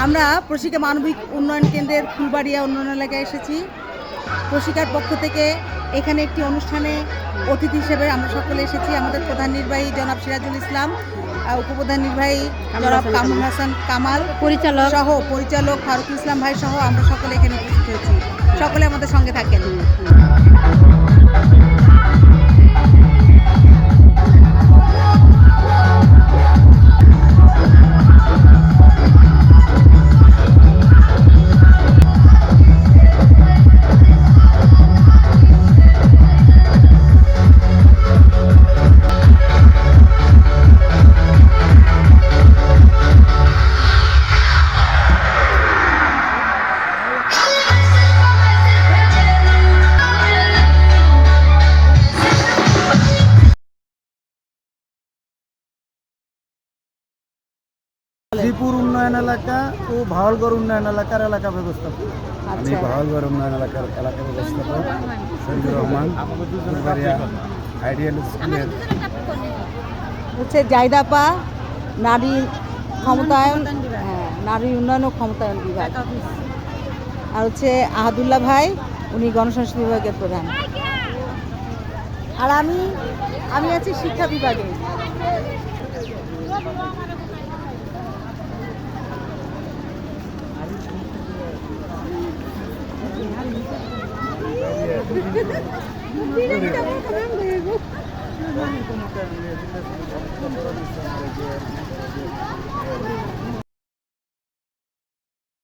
আমরা প্রশিকা মানবিক উন্নয়ন কেন্দ্রের ফুলবাড়িয়া উন্নয়ন এলাকায় এসেছি। প্রশিকার পক্ষ থেকে এখানে একটি অনুষ্ঠানে অতিথি হিসেবে আমরা সকলে এসেছি। আমাদের প্রধান নির্বাহী জনাব সিরাজুল ইসলাম, উপপ্রধান নির্বাহী জনাব কামরুল হাসান কামাল, পরিচালক ফারুক ইসলাম ভাই সহ আমরা সকলে এখানে উপস্থিত হয়েছি। সকলে আমাদের সঙ্গে থাকেন। শ্রীপুর উন্নয়ন এলাকা ও ভাওয়ালগড় উন্নয়ন এলাকার এলাকা ব্যবস্থাপক। আমি ভাওয়ালগড় উন্নয়ন এলাকার এলাকা ব্যবস্থাপক শহীদুর রহমান। আইডিয়াল স্কুলের হচ্ছে জাইদাপা নারী ক্ষমতায়ন, নারী উন্নয়ন ও ক্ষমতায়ন বিভাগ। আর হচ্ছে আহাদুল্লাহ ভাই, উনি গণসংস্কৃতি বিভাগের প্রধান। আর আমি আছি শিক্ষা বিভাগে।